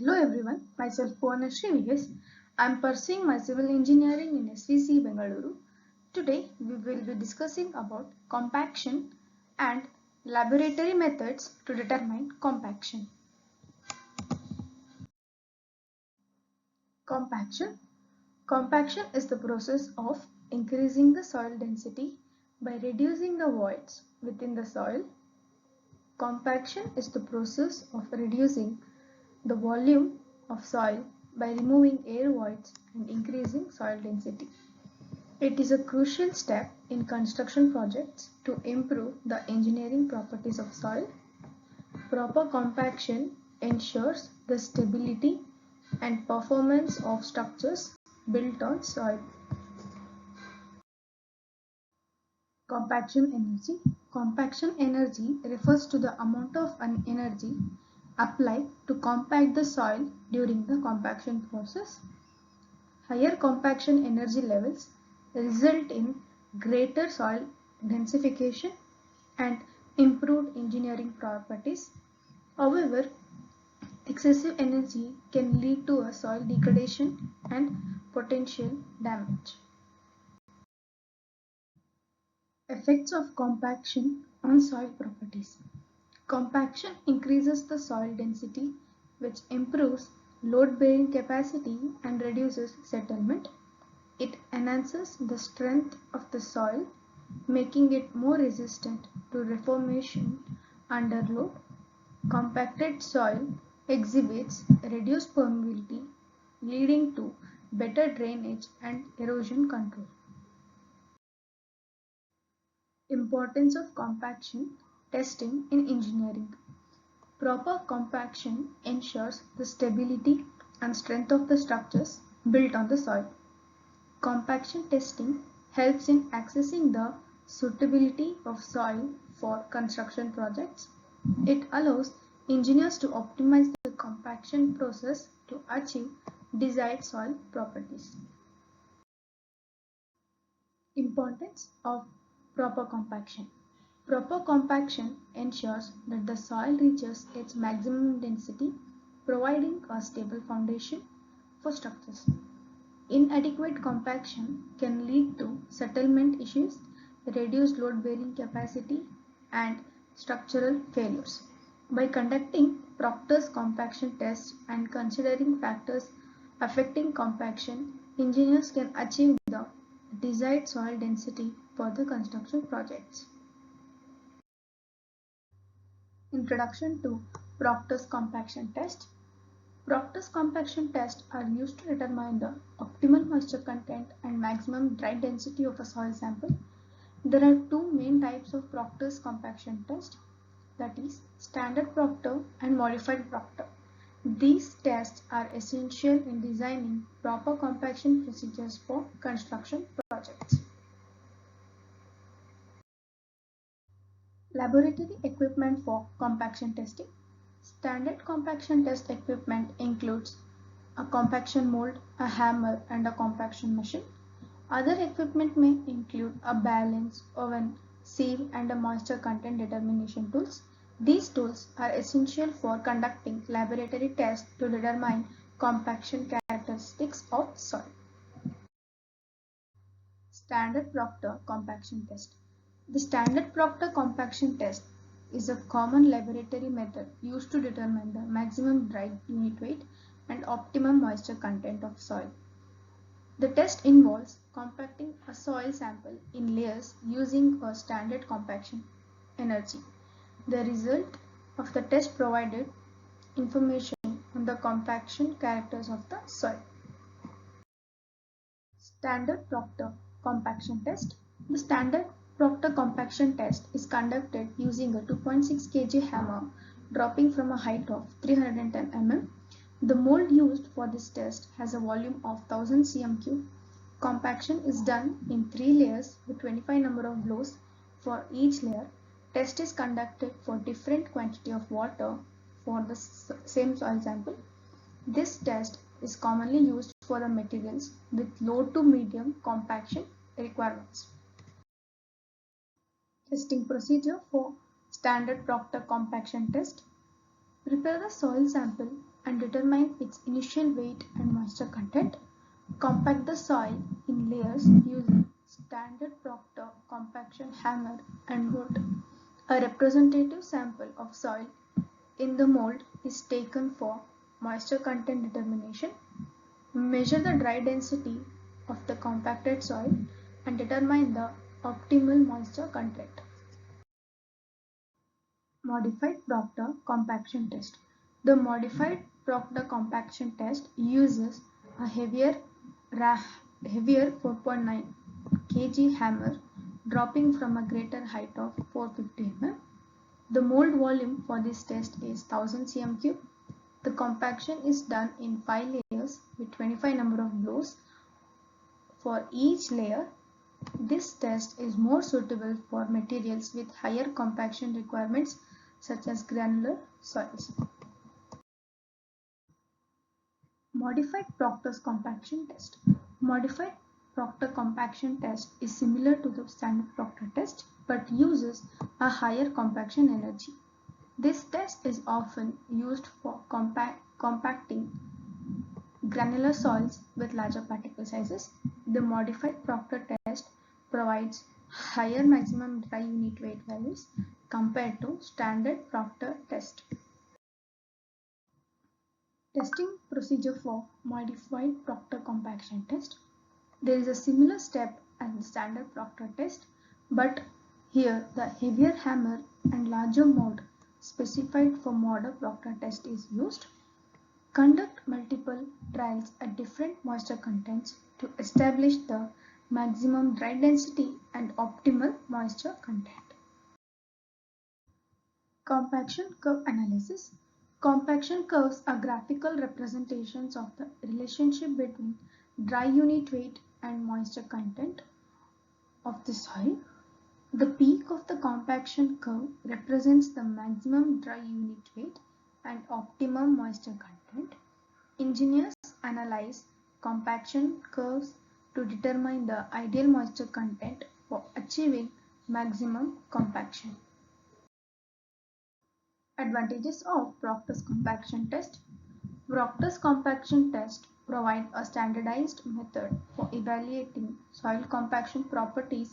Hello everyone, myself Purnashri VS. I am pursuing my civil engineering in SVC Bengaluru. Today we will be discussing about compaction and laboratory methods to determine compaction. Compaction. Compaction is the process of increasing the soil density by reducing the voids within the soil. Compaction is the process of reducing the volume of soil by removing air voids and increasing soil density. It is a crucial step in construction projects to improve the engineering properties of soil. Proper compaction ensures the stability and performance of structures built on soil. Compaction energy. Compaction energy refers to the amount of energy applied to compact the soil during the compaction process. Higher compaction energy levels result in greater soil densification and improved engineering properties. However, excessive energy can lead to a soil degradation and potential damage. Effects of compaction on soil properties. Compaction increases the soil density, which improves load-bearing capacity and reduces settlement. It enhances the strength of the soil, making it more resistant to reformation under load. Compacted soil exhibits reduced permeability, leading to better drainage and erosion control. Importance of compaction testing in engineering. Proper compaction ensures the stability and strength of the structures built on the soil. Compaction testing helps in assessing the suitability of soil for construction projects. It allows engineers to optimize the compaction process to achieve desired soil properties. Importance of proper compaction. Proper compaction ensures that the soil reaches its maximum density, providing a stable foundation for structures. Inadequate compaction can lead to settlement issues, reduced load-bearing capacity, and structural failures. By conducting Proctor's compaction test and considering factors affecting compaction, engineers can achieve the desired soil density for the construction projects. Introduction to Proctor's compaction test. Proctor's compaction tests are used to determine the optimal moisture content and maximum dry density of a soil sample. There are two main types of Proctor's compaction test, that is standard Proctor and modified Proctor. These tests are essential in designing proper compaction procedures for construction projects. Laboratory equipment for compaction testing. Standard compaction test equipment includes a compaction mold, a hammer, and a compaction machine. Other equipment may include a balance, oven, sieve, and a moisture content determination tools. These tools are essential for conducting laboratory tests to determine compaction characteristics of soil. Standard Proctor compaction test. The standard Proctor compaction test is a common laboratory method used to determine the maximum dry unit weight and optimum moisture content of soil. The test involves compacting a soil sample in layers using a standard compaction energy. The result of the test provided information on the compaction characters of the soil. Standard Proctor compaction test. The standard Proctor compaction test is conducted using a 2.6 kg hammer dropping from a height of 310 mm. The mold used for this test has a volume of 1000 cm3. Compaction is done in 3 layers with 25 number of blows for each layer. Test is conducted for different quantity of water for the same soil sample. This test is commonly used for the materials with low to medium compaction requirements. Testing procedure for standard Proctor compaction test. Prepare the soil sample and determine its initial weight and moisture content. Compact the soil in layers using standard Proctor compaction hammer and mold. A representative sample of soil in the mold is taken for moisture content determination. Measure the dry density of the compacted soil and determine the optimal moisture content. Modified Proctor compaction test. The modified Proctor compaction test uses a heavier 4.9 kg hammer dropping from a greater height of 450 mm. The mold volume for this test is 1000 cm3. The compaction is done in 5 layers with 25 number of blows for each layer. This test is more suitable for materials with higher compaction requirements such as granular soils. Modified Proctor's compaction test. Modified Proctor compaction test is similar to the standard Proctor test but uses a higher compaction energy. This test is often used for compacting granular soils with larger particle sizes. The modified Proctor test provides higher maximum dry unit weight values compared to standard Proctor test. Testing procedure for modified Proctor compaction test. There is a similar step as the standard Proctor test, but here the heavier hammer and larger mold specified for modern Proctor test is used. Conduct multiple trials at different moisture contents to establish the maximum dry density and optimal moisture content. Compaction curve analysis. Compaction curves are graphical representations of the relationship between dry unit weight and moisture content of the soil. The peak of the compaction curve represents the maximum dry unit weight and optimum moisture content. Engineers analyze compaction curves to determine the ideal moisture content for achieving maximum compaction. Advantages of Proctor's compaction test. Proctor's compaction test provides a standardized method for evaluating soil compaction properties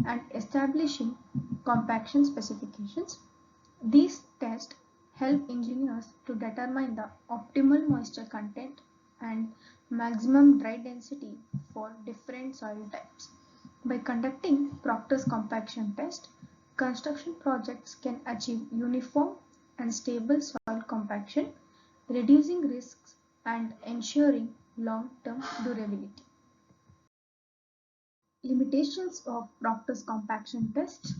and establishing compaction specifications. These tests help engineers to determine the optimal moisture content and maximum dry density for different soil types. By conducting Proctor's compaction test, construction projects can achieve uniform and stable soil compaction, reducing risks and ensuring long-term durability. Limitations of Proctor's compaction tests.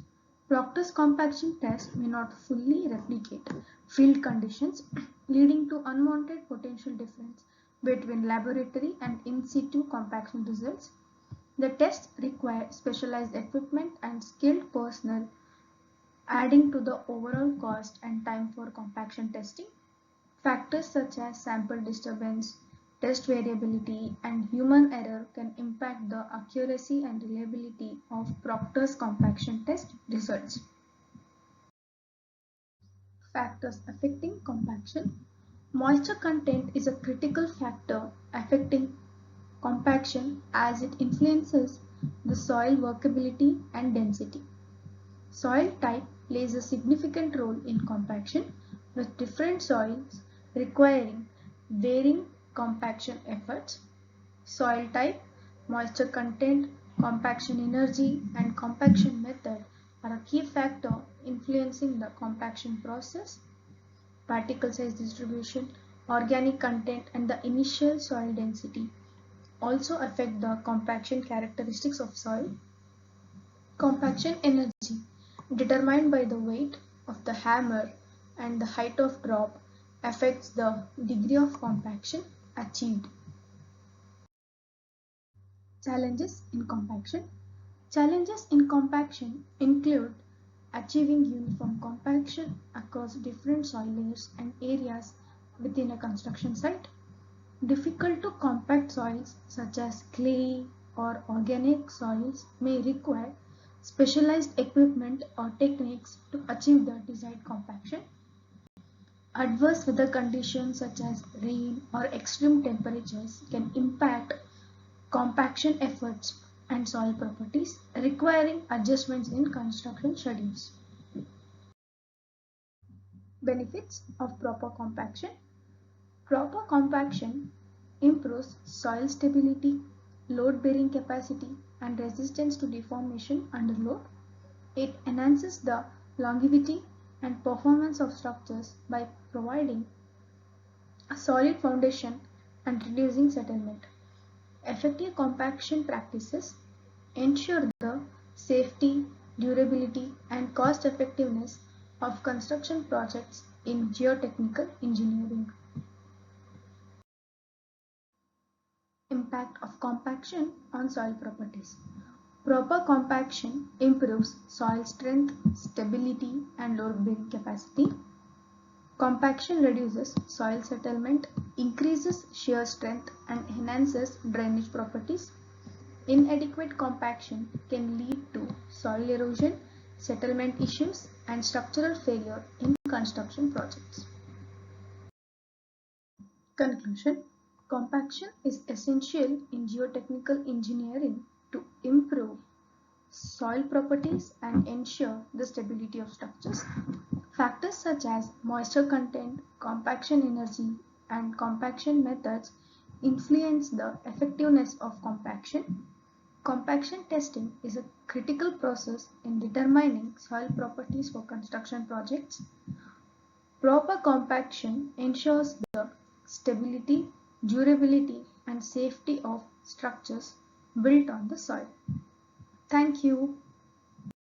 Proctor's compaction test may not fully replicate field conditions, leading to unwanted potential difference between laboratory and in situ compaction results. The tests require specialized equipment and skilled personnel, adding to the overall cost and time for compaction testing. Factors such as sample disturbance, test variability, and human error can impact the accuracy and reliability of Proctor's compaction test results. Factors affecting compaction. Moisture content is a critical factor affecting compaction as it influences the soil workability and density. Soil type plays a significant role in compaction, with different soils requiring varying compaction efforts. Soil type, moisture content, compaction energy, and compaction method are a key factor influencing the compaction process. Particle size distribution, organic content, and the initial soil density also affect the compaction characteristics of soil. Compaction energy, determined by the weight of the hammer and the height of drop, affects the degree of compaction achieved. Challenges in compaction. Challenges in compaction include achieving uniform compaction across different soil layers and areas within a construction site. Difficult to compact soils such as clay or organic soils may require specialized equipment or techniques to achieve the desired compaction. Adverse weather conditions such as rain or extreme temperatures can impact compaction efforts and soil properties, requiring adjustments in construction schedules. Benefits of proper compaction. Proper compaction improves soil stability, load bearing capacity, and resistance to deformation under load. It enhances the longevity and performance of structures by providing a solid foundation and reducing settlement. Effective compaction practices ensure the safety, durability, and cost effectiveness of construction projects in geotechnical engineering. Impact of compaction on soil properties. Proper compaction improves soil strength, stability, and load bearing capacity. Compaction reduces soil settlement, increases shear strength, and enhances drainage properties. Inadequate compaction can lead to soil erosion, settlement issues, and structural failure in construction projects. Conclusion. Compaction is essential in geotechnical engineering to improve soil properties and ensure the stability of structures. Factors such as moisture content, compaction energy, and compaction methods influence the effectiveness of compaction. Compaction testing is a critical process in determining soil properties for construction projects. Proper compaction ensures the stability, durability, and safety of structures built on the soil. Thank you.